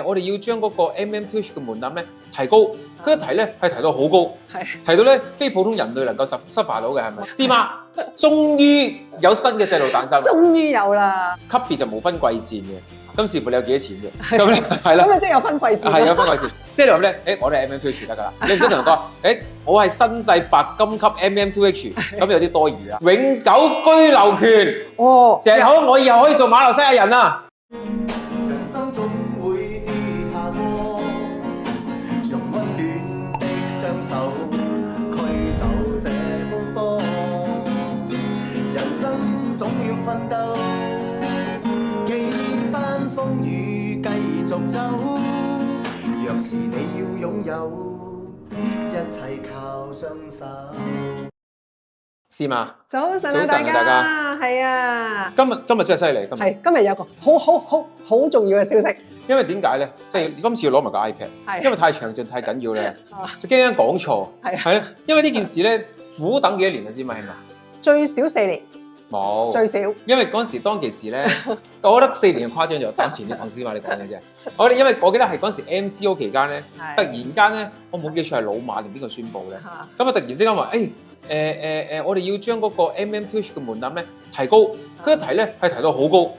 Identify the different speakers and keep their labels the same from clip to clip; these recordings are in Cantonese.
Speaker 1: 我哋要將嗰個 MM2H 嘅門檻咧提高，佢一提咧係提到好高，提到咧非普通人類能夠suffer到嘅係咪？師媽，終於有新嘅制度誕生，
Speaker 2: 終於有啦，
Speaker 1: 級別就無分貴賤嘅，咁視乎你有幾多錢嘅，咁咧係啦，
Speaker 2: 咁啊即係有分貴賤，
Speaker 1: 係有分貴賤，即係你話咧，我哋 MM2H 得㗎啦，你唔使同人講，我係新制白金級 MM2H， 咁有啲多餘啦，永久居留權，
Speaker 2: 哦，
Speaker 1: 謝好，我以後可以做馬來西亞人啦。
Speaker 3: 人生總會跌下坡，用溫暖的雙手驅走這風波。人生總要奮鬥，幾番風雨繼續走。若是你要擁有，一切靠雙手。
Speaker 1: 師媽，
Speaker 2: 早晨啊大家，係啊，
Speaker 1: 今日真係犀利，
Speaker 2: 今日有個好重要嘅消息。
Speaker 1: 因為點解咧？即係今次要攞埋個 iPad， 因為太詳盡太緊要咧，就驚講錯。係咧，因為呢件事咧苦等幾多年啊？師媽係咪？
Speaker 2: 最少4年。
Speaker 1: 冇。最
Speaker 2: 少。
Speaker 1: 因為嗰陣時當其時咧，我覺得4年誇張咗。當前啲講師媽你講嘅啫。因為我記得係嗰陣時 MCO 期間咧，突然間咧，我冇記錯係老馬定邊個宣佈咧？咁啊突然之間話我哋要將嗰個 MM2H 嘅門檻咧提高，佢一提咧係提到好高，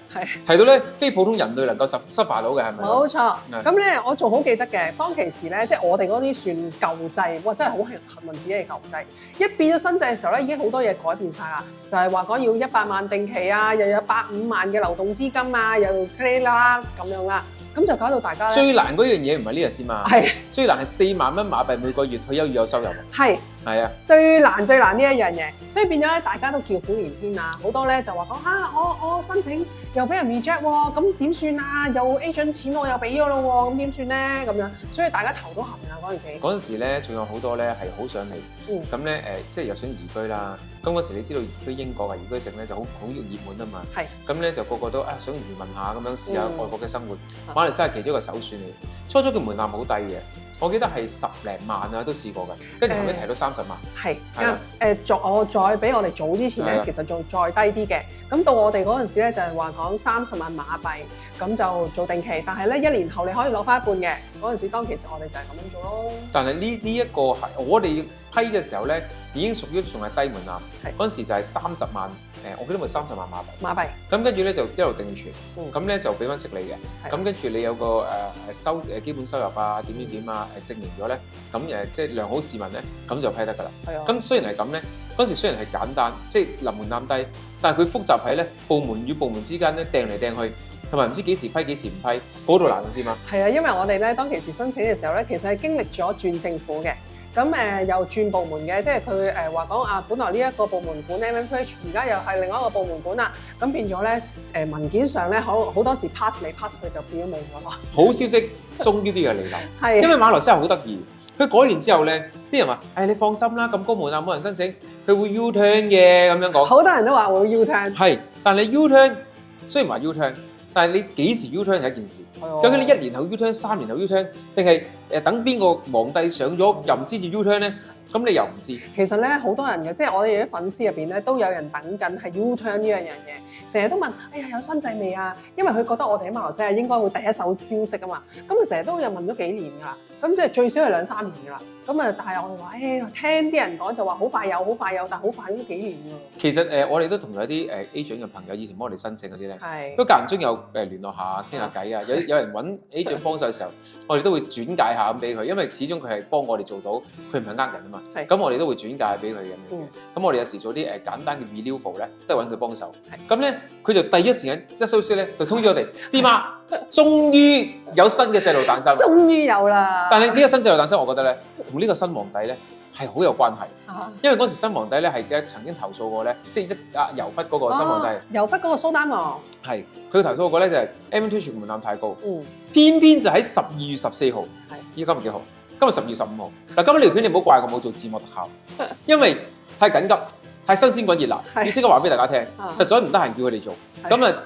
Speaker 1: 提到咧非普通人類能夠suffer到嘅係咪？
Speaker 2: 冇錯。咁咧我仲好記得嘅，當其時咧，即係我哋嗰啲算舊制，哇真係好幸運自己係舊制。一變咗新制嘅時候咧，已經好多嘢改變晒啦，就係話講要100萬定期啊，又有150萬嘅流動資金啊，又 clear 啦咁樣啦。咁就搞到大家
Speaker 1: 最難嗰樣嘢唔係呢日先嘛，最難係4萬蚊馬幣每個月退休要有收入。係啊，最難呢一樣嘢，所以變咗咧大家都叫苦連天啊！好多咧就話講我申請又俾人 reject 喎，咁點算啊？又 agent 錢我又俾咗咯喎，咁點算咧？咁樣，所以大家頭都痕啊嗰陣時。嗰陣時咧仲有好多咧係好想嚟，咁咧即係又想移居啦。咁嗰時你知道移居英國啊，移居城咧就好熱門啊嘛。咁咧就個個都想移民下咁樣試下外國嘅生活。馬來西亞其中一個首選嚟，初初嘅門檻好低嘅，我記得係10零萬啊都試過嘅，跟住後尾提到30萬。我再比我哋早之前咧，其實仲再低啲嘅。咁到我哋嗰陣時咧，就係話講30萬馬幣，咁就做定期。但係咧1年後你可以攞翻一半嘅。嗰陣時當其實我哋就係咁樣做咯。但係呢一個係我哋批嘅時候咧，已經屬於仲係低門檻。嗰陣時就係30萬，我記得咪30萬馬幣。咁跟住咧就一路定存，咁咧就俾翻息你嘅。咁跟住你有個基本收入啊，點啊，證明咗咧，咁即係良好市民咧，咁就批得㗎啦。咁雖然係咁咧，嗰陣時雖然係簡單，即係臨門檻低，但係佢複雜喺咧部門與部門之間咧掟嚟掟去，同埋唔知幾時批幾時唔批，嗰度難先嘛。係啊，因為我哋咧當其時申請嘅時候咧，其實係經歷咗轉政府嘅，咁又轉部門嘅，即係佢話講啊，本來呢一個部門管 MM2H， 而家又係另外一個部門管啦，咁變咗咧文件上咧好多時 pass 嚟 pass 去就變咗冇咗咯。好消息終於都有嚟臨，因為馬來西亞好得意。佢改完之後咧，啲人話：你放心啦，咁高門檻冇人申請，佢會 U-turn 嘅咁樣講。好多人都話會 U-turn。係，但係 U-turn 雖然話 U-turn，但係你幾時 U-turn 係一件事。究竟你1年後 U-turn、3年後 U-turn，定係等邊個皇帝上咗任先至 U-turn 咧？咁你又唔知。其實咧，好多人嘅，即係我哋啲粉絲入邊咧，都有人等緊係 U-turn 呢樣嘢，成日都問：哎呀，有新制未啊？因為佢覺得我哋喺馬來西亞應該會第一手消息啊嘛。咁佢成日都有問咗幾年㗎啦。咁即係最少係2-3年㗎啦。咁啊，但係我哋話，聽啲人講就話好快有，但係好快都幾年㗎。其實我哋都同有啲agent 嘅朋友以前幫我哋申請嗰啲咧，都間唔中有聯絡下傾下偈啊。有人揾 agent 幫手嘅時候，我哋都會轉介下咁俾佢，因為始終佢係幫我哋做到，佢唔係呃人啊嘛。咁我哋都會轉介俾佢咁樣嘅。咁我哋有時做啲簡單嘅 renewal 咧，都係揾佢幫手。咁咧，佢就第一時間一收息咧，就通知我哋，師媽，終於有新嘅制度誕生。終於有啦！但係呢個新制度誕生，我覺得咧，同呢個新皇帝咧係好有關係。因為嗰時新皇帝咧係曾經投訴過咧，即係柔忽嗰個新皇帝。柔忽嗰個蘇丹王。係，佢投訴過咧就係 MM2H 門檻太高。偏偏就喺12月14號。依家今日幾號？今日12月15號。嗱，今日呢條片你唔好怪我冇做字幕特效，因為太緊急、太新鮮滾熱辣，要即刻話俾大家聽。實在唔得閒叫佢哋做，咁啊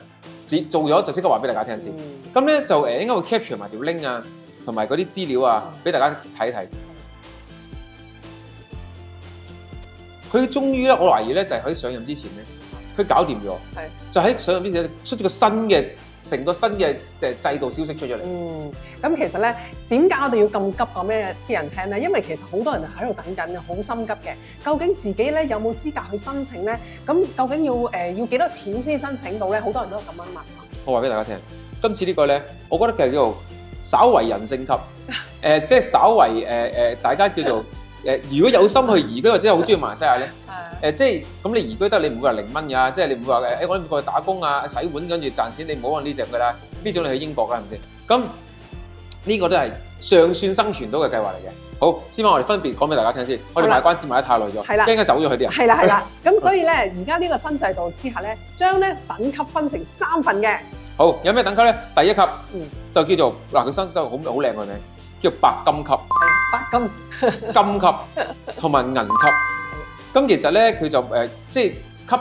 Speaker 1: 做咗就即刻話俾大家聽先。咁咧就應該會 capture 埋條 link 啊，同埋嗰啲資料啊，俾大家睇一睇。佢終於咧，我懷疑咧就係喺上任之前咧，佢搞掂咗，就喺上任之前出咗個新嘅成個新嘅制度消息出咗嚟。
Speaker 2: 咁其實咧，點解我哋要咁急講咩啲人聽咧？因為其實好多人喺度等緊嘅，好心急嘅。究竟自己咧有冇資格去申請咧？咁究竟要幾多錢先申請到咧？好多人都咁樣問。
Speaker 1: 我話俾大家聽，今次呢個咧，我覺得其實叫做稍為人性級，即係稍為大家叫做如果有心去移居或者係好中意馬來西亞咧，即係咁你移居得你唔會話0蚊㗎，即係你唔會話我哋過去打工啊、洗碗跟住賺錢，你唔好揾呢隻㗎啦，呢種你去英國啦，係咪先？咁呢個都係尚算生存到嘅計劃嚟嘅。好，先我哋分別講俾大家聽先。我哋賣關子賣得太耐咗，驚應該走咗佢啲人。
Speaker 2: 係啦。咁所以咧，而家呢個新制度之下咧，將咧等級分成3份嘅。
Speaker 1: 好，有咩等級咧？第1級就叫做嗱，佢新就好靚個名，叫白金級。
Speaker 2: 白金、
Speaker 1: 金級同埋銀級。咁其實咧，佢就即係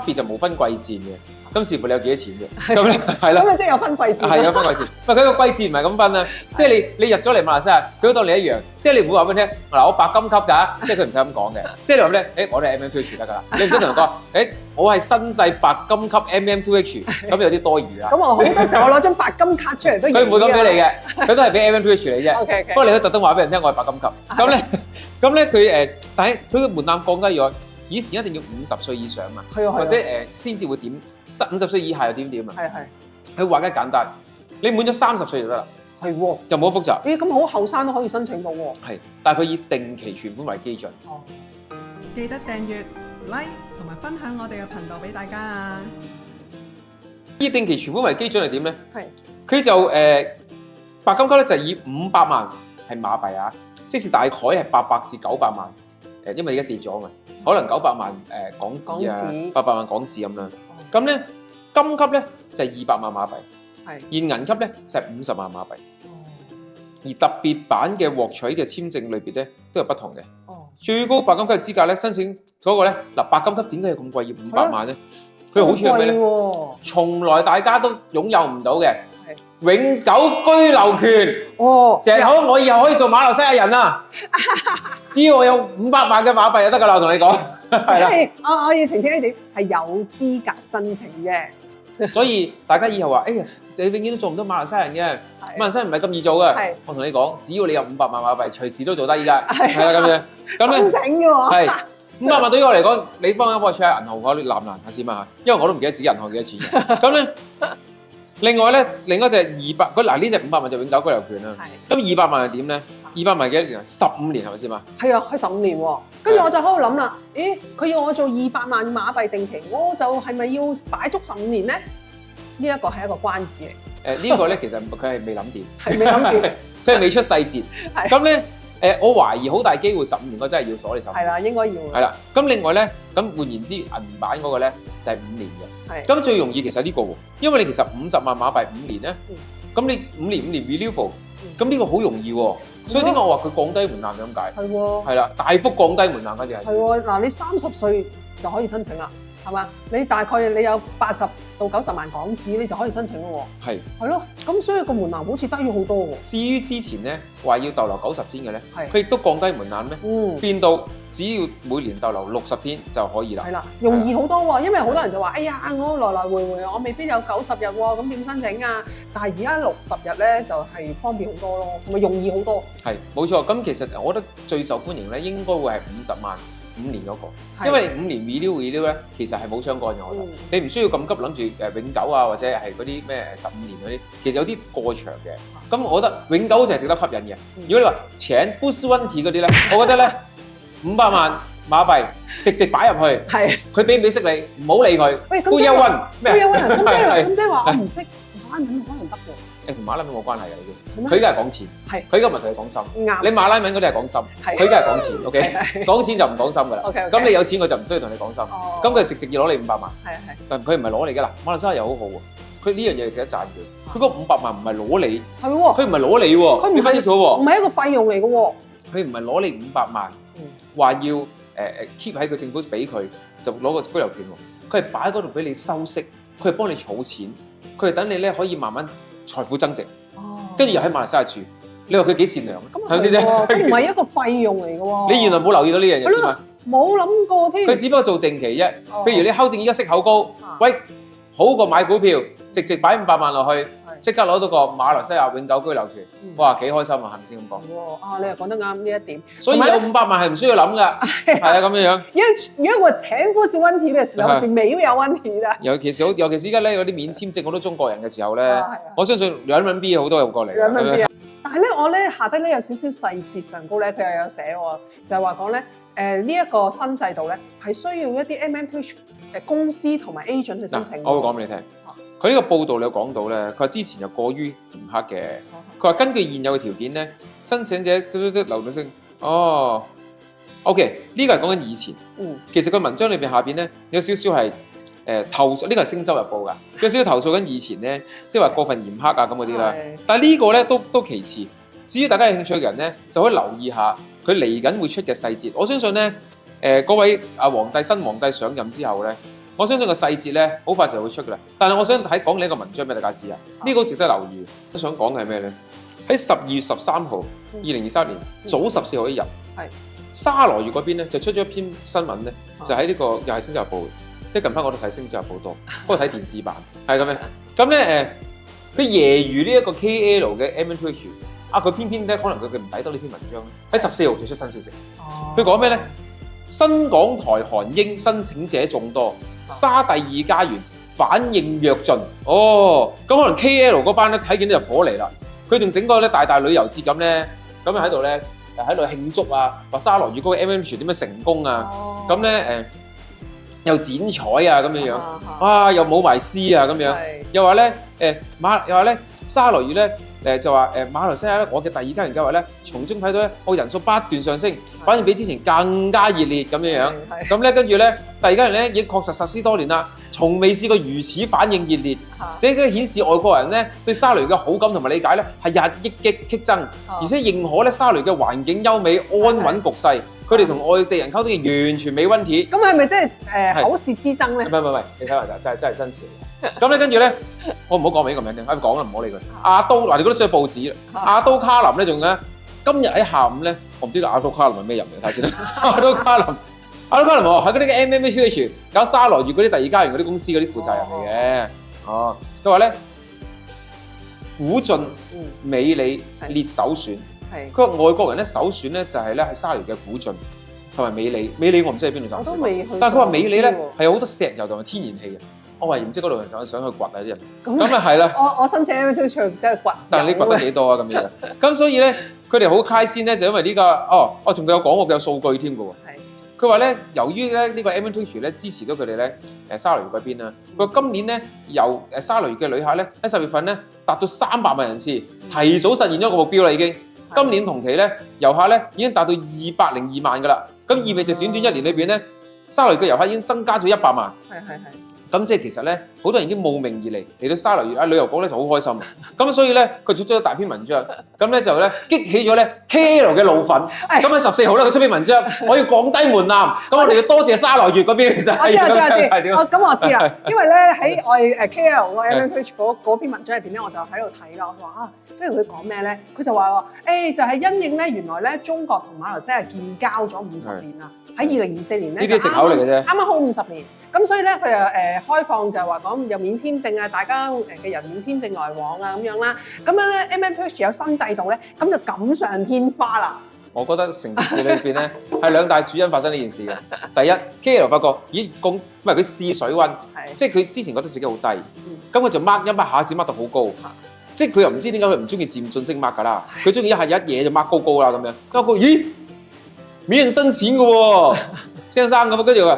Speaker 1: 級別就冇分貴賤嘅。咁視乎你有幾多錢嘅，咁咧係啦。
Speaker 2: 咁即係有分貴賤。係
Speaker 1: 有分貴賤，佢個貴賤唔係咁分啊，即係你入咗嚟馬來西亞，佢都當你一樣，即係你唔會話俾佢聽，嗱我白金級㗎，即係佢唔使咁講嘅，即係你話俾佢聽，我哋 MM2H 得㗎啦，你唔使同人講，我係新制白金級 MM2H， 咁有啲多餘啊。咁我好多時候我攞張白金卡出嚟都佢唔會咁俾你嘅，佢都係俾 MM2H 你啫。不過你可以特登話俾人聽，我係白金級。咁咧佢但係佢個門檻降低咗。以前一定要50歲以上嘛，或者先至會點50歲以下又點啊？佢話得簡單，你滿咗30歲就得啦，就冇複雜。
Speaker 2: 咁好後生都可以申請到喎。
Speaker 1: 但係佢以定期存款為基準。
Speaker 2: 記得訂閱、like 同埋分享我哋嘅頻道俾大家啊！
Speaker 1: 以定期存款為基準係點咧？佢就白金級咧就係以500萬係馬幣啊，即是大概係800至900萬。因為而家跌咗嘛，可能900萬港紙啊，800萬港紙咁樣。咁咧金級咧就係200萬馬幣，而銀級咧就係50萬馬幣。而特別版嘅獲取嘅簽證類別咧都有不同嘅。最高白金級嘅資格咧申請嗰個咧嗱，白金級點解要咁貴要500萬咧？佢好處係咩咧？從來大家都擁有唔到嘅永久居留權。謝好，我以後可以做馬來西亞人啦。只要我有500萬嘅馬幣就得㗎啦，我同你講。係啦，
Speaker 2: 我要澄清一點，係有資格申請嘅。
Speaker 1: 所以大家以後話，哎呀，你永遠都做唔到馬來西亞人嘅，馬來西亞人唔係咁易做嘅。我同你講，只要你有500萬馬幣，隨時都做得依家。係啦，咁樣。咁
Speaker 2: 申請嘅喎。
Speaker 1: 係500萬對於我嚟講，你幫我 check 下銀行嗰啲難唔難下先嘛？因為我都唔記得自己銀行幾多錢嘅。咁咧。另外咧，另一隻200，嗱呢隻500萬就永久居留權啦。咁200萬係點咧？200萬幾多年？15年係咪先嘛？係啊，
Speaker 2: 係15年喎。跟住我就喺度諗啦，咦，佢要我做200萬馬幣定期，我就係咪要擺足15年咧？呢一個係一個關子嚟。
Speaker 1: 呢個咧其實佢係未諗掂，
Speaker 2: 係未諗掂，
Speaker 1: 佢係未出細節。咁咧我懷疑好大機會15年我真係要鎖你15年。
Speaker 2: 係啦，應該要。
Speaker 1: 係啦，咁另外咧，咁換言之，銀版嗰個咧就係5年嘅。咁最容易其實呢個喎，因為你其實50萬馬幣5年咧，咁你5年 renewal，咁呢個好容易喎。所以點解我話佢降低門檻咁解？係喎。係啦，大幅降低門檻嗰啲係。係喎，
Speaker 2: 嗱你30歲就可以申請啦，係嘛？你大概你有80到90萬港紙，你就可以申請咯喎。係咯，咁所以個門檻好似低咗好多喎。
Speaker 1: 至於之前咧話要逗留90天嘅咧，佢亦都降低門檻咧，變到只要每年逗留60天就可以啦。係啦，
Speaker 2: 容易好多喎，因為好多人就話：哎呀，我來來回回我未必有90日喎，咁點申請啊？但係而家60日咧就係方便好多咯，同埋容易好多。係冇錯，咁其實我覺得最受歡迎咧應該會係50萬。5年嗰個，因為你5年 renew 咧，其實係冇相干嘅，我覺得。你唔需要咁急諗住永久啊，或者係嗰啲咩15年嗰啲，其實有啲過長嘅。咁我覺得永久就係值得吸引嘅。如果你話錢不是問題嗰啲咧，我覺得咧500萬馬幣直接擺入去，佢俾唔俾識你，唔好理佢。喂，咁即係話咩？咁即係話我唔識馬拉文可能得喎。同馬拉文冇關係嘅，已經。佢依家係講錢，佢依家唔係同你講心。你馬拉文嗰啲係講心，佢依家係講錢。OK， 講錢就唔講心㗎啦。咁你有錢我就唔需要同你講心。咁佢直接要攞你500萬。但佢唔係攞你㗎啦。馬來西亞又好好喎，佢呢樣嘢值得讚佢。佢嗰500萬唔係攞你，係喎，佢唔係攞你喎，佢唔係唔係一個費用嚟嘅喎。佢唔係攞你500萬，話要keep 喺個政府俾佢，就攞個居留權喎。佢係擺喺嗰度俾你收息，佢係幫你儲錢，佢係等你咧可以慢慢財富增值，跟住又喺馬來西亞住，你話佢幾善良？係咪先啫？佢唔係一個費用嚟嘅喎。你原來冇留意到呢樣嘢先嘛？冇諗過添。佢只不過做定期啫。譬如你睺正依家息口高，喂，好過買股票，直接擺500萬落去，
Speaker 1: 即刻攞到個馬來西亞永久居留權，哇幾開心啊，係咪先咁講？
Speaker 2: 啊，你又講得啱呢一點。
Speaker 1: 所以有500萬係唔需要諗㗎，係啊咁樣。
Speaker 2: 因為我錢不是問題嘅時候，是沒有問題的。
Speaker 1: 尤其是依家咧嗰啲免簽證好多中國人嘅時候咧，我相信兩蚊 B 好多人過嚟。
Speaker 2: 兩蚊 B 啊！但係咧，我咧下低咧有少少細節上高咧，佢又有寫喎，就係話講咧，呢一個新制度咧係需要一啲 MMPH 公司同埋 agent 去申請。
Speaker 1: 我會講俾你聽，佢呢個報道你有講到咧，佢話之前就過於嚴苛嘅，佢話根據現有嘅條件咧，申請者留到聲。哦 ，OK， 呢個係講緊以前。其實個文章裏邊下邊咧有少少係投訴，呢個係《星洲日報》㗎，有少少投訴緊以前咧，即係話過分嚴苛啊咁嗰啲啦。但係呢個咧都其次。至於大家有興趣嘅人咧，就可以留意下佢嚟緊會出嘅細節。我相信咧，嗰位新皇帝上任之後咧，我相信個細節咧好快就會出㗎啦。但係我想講你一個文章俾大家知啊，呢個值得留意。都想講嘅係咩咧？喺12月13號，2023年早14號一日，沙羅越嗰邊咧就出咗一篇新聞咧，就喺呢個又係《星洲日報》。即係近排我都睇《星洲日報》多，不過睇電子版係咁樣。咁咧佢揶揄呢一個 KL 嘅 MMPH， 佢偏偏咧可能佢唔睇到呢篇文章喺14號就出新消息。佢講咩咧？新港台韓英申請者眾多，沙第2家園反應躍進。哦，咁可能 KL 嗰班咧睇見呢就火嚟啦。佢仲整個咧大旅遊節咁咧，咁喺度咧喺度慶祝啊，話沙羅越嗰個 MMPH 點樣成功啊？咁咧又剪彩啊咁樣樣，哇又舞埋詩啊咁樣，又話咧沙羅越咧就話馬來西亞咧我嘅第2家園計劃咧，從中睇到咧我人數不斷上升，反而比之前更加熱烈咁樣樣。咁咧跟住咧第2家園咧已經確實實施多年啦，從未試過如此反應熱烈，這嘅顯示外國人咧對沙羅越嘅好感同埋理解咧係日益激增，而且認可咧沙羅越嘅環境優美、安穩局勢。佢哋同外地人溝通嘅完全冇問題。咁係咪即係口舌之爭咧？唔係，你睇下真係真事。咁咧跟住咧，我唔好講名個名先，講啦唔好理佢。阿都嗱，你嗰啲上報紙啦。阿都卡林咧仲咧，今日喺下午咧，我唔知道阿都卡林係咩人嚟，睇先啦。阿都卡林喎，係嗰啲嘅 MMPH 搞沙羅越嗰啲第2家園嗰啲公司嗰啲負責人嚟嘅。哦，佢話咧，古晉、美里列首選。佢話外國人咧首選咧就係咧喺沙羅越嘅古晉同埋美里。美里我唔知喺邊度暫時，但係佢話美里咧係有好多石油同埋天然氣嘅。我話唔知嗰度人想去掘啊啲人。咁啊係啦。我申請 MMPH 真係掘。但係你掘得幾多啊咁樣？咁所以咧佢哋好開心咧，就因為呢個仲有講過佢有數據添嘅喎。佢話咧，由於咧呢個 MMPH 咧支持到佢哋咧沙羅越嗰邊啦。佢話今年咧由沙羅越嘅旅客咧喺10月份咧達到300萬人次，提早實現咗個目標啦已經。今年同期咧，遊客咧已經達到202萬㗎啦，咁意味住短短1年裏邊咧，沙羅越嘅遊客已經增加咗100萬。咁即係其實咧，好多人已經慕名而嚟到沙羅越旅遊局咧就好開心。咁所以咧，佢出咗一大篇文章，咁咧就咧激起咗咧 KL 嘅怒憤。咁喺14號咧，佢出篇文章，我要降低門檻。咁我哋要多謝沙羅越嗰邊，其實我知。咁我知啦，因為咧喺我哋KL 個 MMPH 嗰篇文章入邊咧，我就喺度睇啦。我話跟住佢講咩咧？佢就話就係因應咧，原來咧中國同馬來西亞建交咗50年啦，喺2024年咧，呢啲藉口嚟嘅啫，啱啱好50年。咁所以咧，佢又開放就係話講有免簽證啊，大家嘅人免簽證來往啊咁樣啦。咁樣咧 MMPH 有新制度咧，咁就錦上添花啦。我覺得成件事裏邊咧係2大主因發生呢件事嘅。第一 ，KL 發覺佢試水溫，即係佢之前覺得自己好低，咁佢就 mark 一下子 mark 到好高，即係佢又唔知點解佢唔中意漸進式 mark 㗎啦，佢中意一嘢就 mark 高高啦咁樣。不過咦，免人申請嘅喎，先生咁，跟住話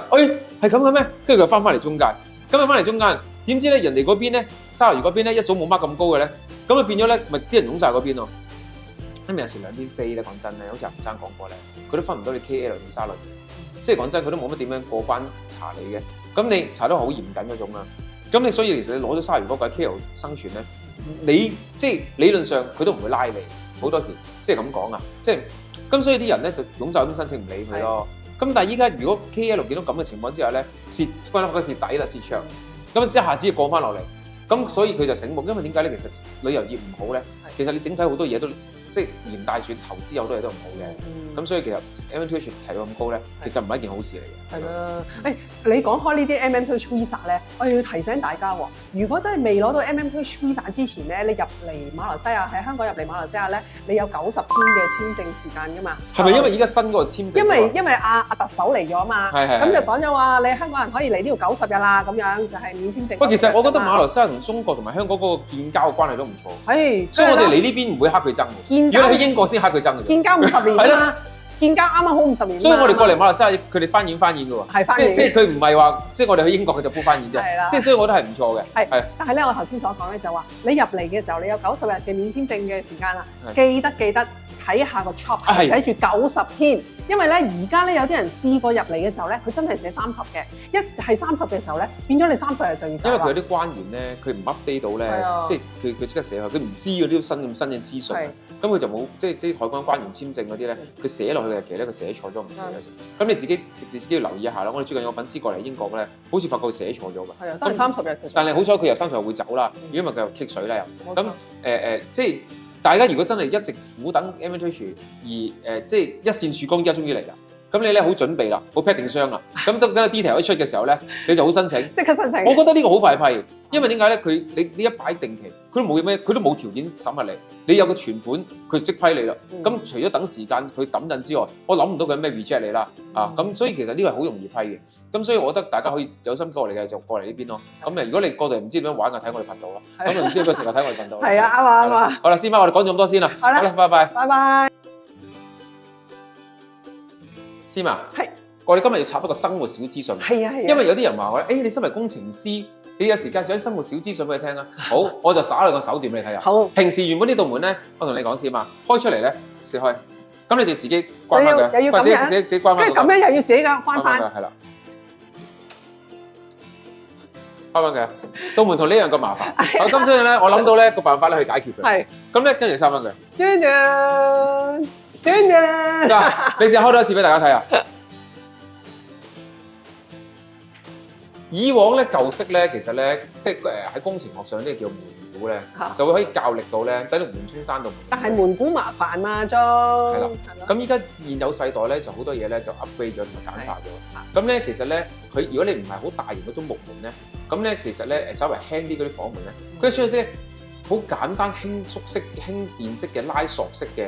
Speaker 1: 係咁嘅咩？跟住佢翻嚟中間，咁啊翻嚟中間，點知咧人哋嗰邊咧沙羅越嗰邊咧一早冇 mark 咁高嘅咧，咁啊變咗咧咪啲人湧晒嗰邊咯。咁有時兩邊飛咧，講真咧，好似阿吳生講過咧，佢都分唔到你 KL 定沙羅越，即係講真，佢都冇乜點樣過關查你嘅。咁你查得好嚴謹嗰種啦。咁你所以其實你攞咗沙羅越嗰個 KL 生存咧，你即係理論上佢都唔會拉你，好多時即係咁講啊，即係咁所以啲人咧就湧晒嗰邊申請唔理佢咯。咁但係依家如果 KL 見到咁嘅情況之下咧，分咗個蝕底啦，蝕場，咁一下子就降翻落嚟，咁所以佢就醒目，因為點解咧？其實旅遊業唔好咧，其實你整體好多嘢都即係連帶住投資有好多嘢都唔好嘅。咁所以其實 MM2H 提到咁高咧，其實唔係一件好事嚟嘅。
Speaker 2: 係啦，你講開呢啲 MM2H Visa 咧，我要提醒大家喎，如果真係未攞到 MM2H Visa 之前咧，你入嚟馬來西亞喺香港入嚟馬來西亞咧，你有90天嘅簽證時間㗎嘛？係
Speaker 1: 咪因為而家新嗰個簽證？
Speaker 2: 因為阿特首嚟咗嘛，咁就講咗話你香港人可以嚟呢度90日啦，咁樣就係免簽證。
Speaker 1: 不過其實我覺得馬來西亞同中國同埋香港嗰個建交嘅關係都唔錯。係，所以我哋嚟呢邊唔會黑佢憎嘅。如果你去英國先黑佢憎嘅。
Speaker 2: 建交50年啊嘛。建交啱啱好50年，
Speaker 1: 所以我哋過嚟馬來西亞，佢哋翻演嘅喎，即係佢唔係話，即係我哋去英國佢就鋪翻演啫，即係所以我覺得係唔錯嘅。係，但係咧我頭先所講咧就話，你入嚟嘅時候你有90日嘅免簽證嘅時間啦，記得睇下個 chop 係寫住90天，因為咧而家咧有啲人試過入嚟嘅時候咧，佢真係寫30嘅，一係30嘅時候咧，變咗你30日就要走啦。因為佢有啲官員咧，佢唔 update 到咧，即係佢即刻寫佢唔知嗰啲新嘅資訊，咁佢就冇即係海關官員簽證嗰啲咧，佢寫落去嘅日期咧，佢寫錯咗唔記得。咁你自己要留意一下啦。我哋最近有個粉絲過嚟英國咧，好似發覺佢寫錯咗㗎。係啊，都係30日。但係好彩佢又30日會走啦，如果唔係佢又棘水啦又。咁即係。大家如果真係一直苦等 MM2H 而即係一線曙光而家終於嚟啦，咁你咧好準備啦，好 pack 定箱啦，咁等個 detail 一出嘅時候咧，你就好申請，即刻申請。我覺得呢個好快批，因為點解咧？你一擺定期，佢都冇咩，佢都冇條件審核你，你有個存款，佢即批你啦。咁除咗等時間佢抌陣之外，我諗唔到佢咩 reject 你啦。咁所以其實呢個係好容易批嘅。咁所以我覺得大家可以有心過嚟嘅就過嚟呢邊咯。咁如果你過嚟唔知點樣玩嘅，睇我哋頻道咯。咁唔知佢成日睇我哋頻道。係啊，啱啊，啱啊。好啦，師媽，我哋講咗咁多先啦。好啦，拜拜。拜拜。師媽，係，我哋今日要插一個生活小資訊。係啊，因為有啲人話我咧，你身為工程師，你有時介紹啲生活小資訊俾你聽啊。好，我就耍兩個手段俾你睇下。好，平時原本呢道門咧，我同你講先嘛，開出嚟咧，試開，咁你就自己關翻佢，或者自己關翻。跟住咁樣又要自己關翻。係啦，關翻佢。道門同呢樣咁麻煩。好，今次咧，我諗到咧個辦法咧去解決佢。係。咁咧跟住閂翻佢。嗱，你試下開多一次俾大家睇下。以往咧舊式咧，其實咧即係喺工程學上呢叫門鼓咧，就會可以較力到咧，等到門穿山到門。但係門鼓麻煩嘛，裝係啦。咁依家現有世代咧，就好多嘢咧就 upgrade 咗同埋簡化咗。咁咧其實咧，佢如果你唔係好大型嗰種木門咧，咁咧其實咧稍微輕啲嗰啲房門咧，佢需要啲好簡單輕縮式、輕便式嘅拉索式嘅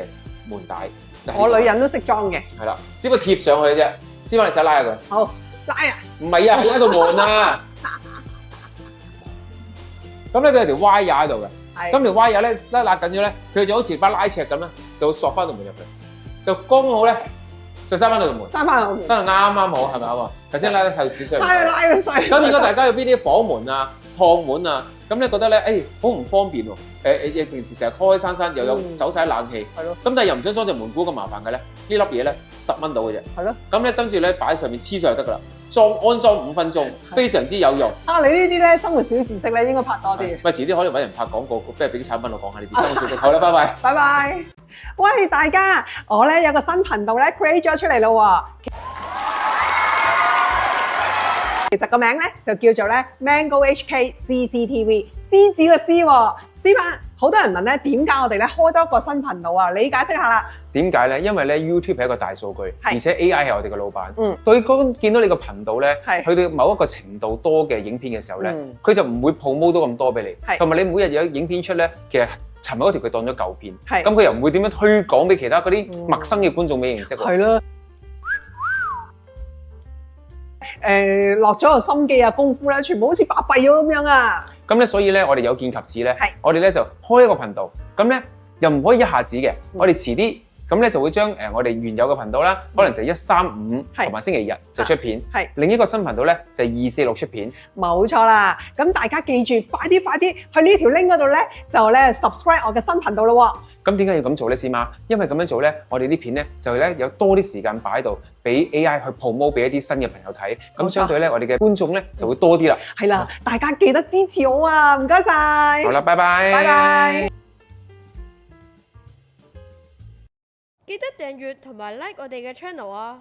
Speaker 1: 門帶。我女人都識裝嘅。係啦，只不過貼上去啫。師傅，你使拉下佢。好。拉啊！唔係啊，喺度門啊！咁咧佢有條 wire 喺度嘅，咁條 wire 咧拉緊咗咧，佢就好似把拉尺咁咧，就會索翻道門入去，就剛好咧就閂翻到道門，閂翻道門，閂到啱啱好，係咪啊？頭先拉得太少少，拉佢細。咁如果大家有邊啲房門啊、趟門啊，咁咧覺得咧，好唔方便喎。平時成日開開閂又有走晒冷氣，係咯。咁但係又唔想裝隻門鼓咁麻煩嘅咧，呢粒嘢咧10蚊到嘅啫。係咯。咁咧跟住咧擺喺上面黐上就得㗎啦。安裝5分鐘，非常之有用。啊，你呢啲咧生活小知識咧應該拍多啲。咪遲啲可能揾人拍廣告，即係俾啲產品我講下呢啲生活小知識。好啦，拜拜。拜拜。喂，大家，我咧有個新頻道咧 create 咗出嚟咯喎。其實個名咧就叫做咧 Mango HK CCTV， 獅子個獅喎。師傅，好多人問咧點解我哋咧開多個新頻道啊？你解釋下啦。點解咧？因為咧 YouTube 係一個大數據，而且 AI 係我哋嘅老闆。對嗰見到你個頻道咧，去到某一個程度多嘅影片嘅時候咧，佢就唔會 promote 到咁多俾你。同埋你每日有影片出咧，其實尋日嗰條佢當咗舊片，咁佢又唔會點樣推廣俾其他嗰啲陌生嘅觀眾俾認識。係咯。落咗個心機啊功夫咧，全部好似白費咗咁樣啊！咁咧，所以咧，我哋有見及此咧，我哋咧就開一個頻道，咁咧又唔可以一下子嘅，我哋遲啲咁咧就會將我哋原有嘅頻道啦，可能就1、3、5同埋星期日就出片，另一個新頻道咧就2、4、6出片。冇錯啦，咁大家記住，快啲去呢條 link 嗰度咧，就咧 subscribe 我嘅新頻道咯喎。咁點解要咁做咧，師媽？因為咁樣做咧，我哋啲片咧就咧有多啲時間擺喺度，俾 AI 去 promote 俾一啲新嘅朋友睇，咁相對咧我哋嘅觀眾咧就會多啲啦。係啦，大家記得支持我啊！唔該晒。好啦，拜拜。拜拜。
Speaker 4: 記得訂閱同埋 like 我哋嘅 channel 啊！